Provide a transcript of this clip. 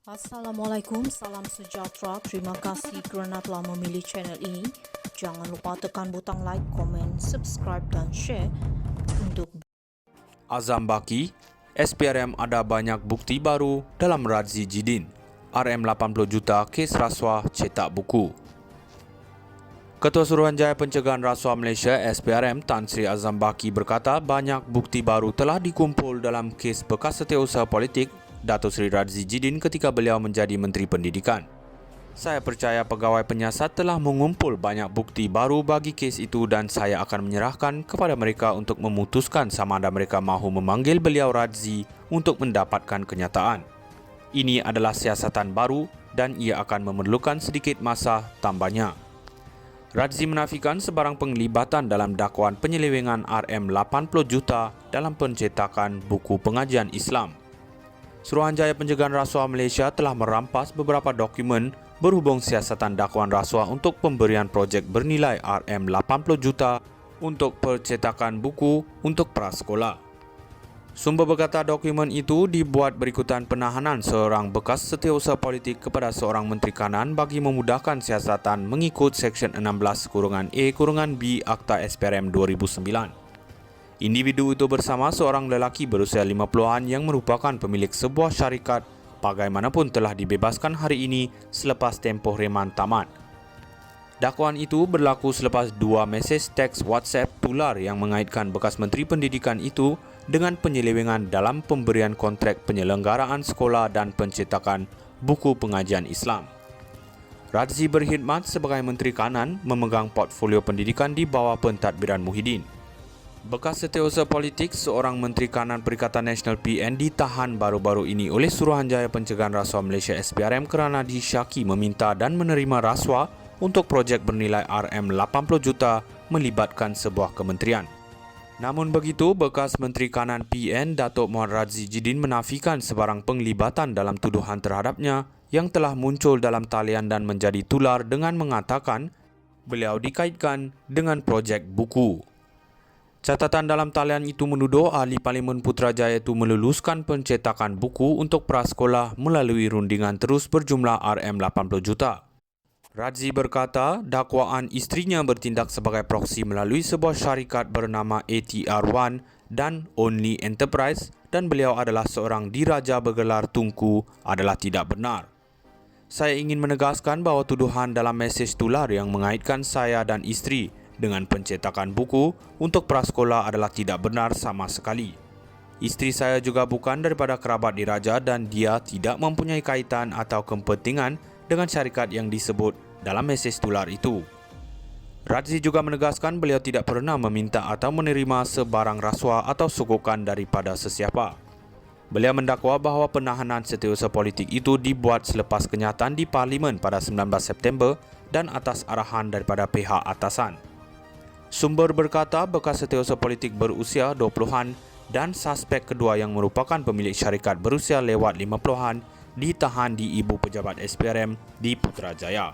Assalamualaikum, salam sejahtera. Terima kasih kerana telah memilih channel ini. Jangan lupa tekan butang like, komen, subscribe dan share untuk Azam Baki, SPRM ada banyak bukti baru dalam Radzi Jidin. RM 80 juta kes rasuah cetak buku. Ketua Suruhanjaya Pencegahan Rasuah Malaysia SPRM Tan Sri Azam Baki berkata banyak bukti baru telah dikumpul dalam kes bekas setiausaha politik Datuk Seri Radzi Jidin ketika beliau menjadi Menteri Pendidikan. Saya percaya pegawai penyiasat telah mengumpul banyak bukti baru bagi kes itu dan saya akan menyerahkan kepada mereka untuk memutuskan sama ada mereka mahu memanggil beliau Radzi untuk mendapatkan kenyataan. Ini adalah siasatan baru dan ia akan memerlukan sedikit masa, tambahnya. Radzi menafikan sebarang penglibatan dalam dakwaan penyelewengan RM 80 juta dalam pencetakan buku pengajian Islam. Suruhanjaya Pencegahan Rasuah Malaysia telah merampas beberapa dokumen berhubung siasatan dakwaan rasuah untuk pemberian projek bernilai RM 80 juta untuk percetakan buku untuk prasekolah. Sumber berkata dokumen itu dibuat berikutan penahanan seorang bekas setiausaha politik kepada seorang Menteri Kanan bagi memudahkan siasatan mengikut Seksyen 16-A-B Akta SPRM 2009. Individu itu bersama seorang lelaki berusia 50-an yang merupakan pemilik sebuah syarikat bagaimanapun telah dibebaskan hari ini selepas tempoh reman tamat. Dakwaan itu berlaku selepas 2 mesej teks WhatsApp tular yang mengaitkan bekas Menteri Pendidikan itu dengan penyelewengan dalam pemberian kontrak penyelenggaraan sekolah dan pencetakan buku pengajian Islam. Radzi berkhidmat sebagai Menteri Kanan memegang portfolio pendidikan di bawah pentadbiran Muhyiddin. Bekas setiausaha politik seorang Menteri Kanan Perikatan Nasional PN ditahan baru-baru ini oleh Suruhanjaya Pencegahan Rasuah Malaysia SPRM kerana disyaki meminta dan menerima rasuah untuk projek bernilai RM 80 juta melibatkan sebuah kementerian. Namun begitu, bekas Menteri Kanan PN Datuk Muhammad Radzi Jidin menafikan sebarang penglibatan dalam tuduhan terhadapnya yang telah muncul dalam talian dan menjadi tular dengan mengatakan beliau dikaitkan dengan projek buku. Catatan dalam talian itu menuduh Ahli Parlimen Putrajaya itu meluluskan pencetakan buku untuk prasekolah melalui rundingan terus berjumlah RM 80 juta. Radzi berkata dakwaan isterinya bertindak sebagai proksi melalui sebuah syarikat bernama ATR1 dan Only Enterprise dan beliau adalah seorang diraja bergelar Tunku adalah tidak benar. Saya ingin menegaskan bahawa tuduhan dalam mesej tular yang mengaitkan saya dan isteri dengan pencetakan buku untuk prasekolah adalah tidak benar sama sekali. Isteri saya juga bukan daripada kerabat diraja dan dia tidak mempunyai kaitan atau kepentingan dengan syarikat yang disebut dalam mesej tular itu. Radzi juga menegaskan beliau tidak pernah meminta atau menerima sebarang rasuah atau sokongan daripada sesiapa. Beliau mendakwa bahawa penahanan setiausaha politik itu dibuat selepas kenyataan di Parlimen pada 19 September dan atas arahan daripada pihak atasan. Sumber berkata bekas setiausaha politik berusia 20-an dan suspek kedua yang merupakan pemilik syarikat berusia lewat 50-an ditahan di Ibu Pejabat SPRM di Putrajaya.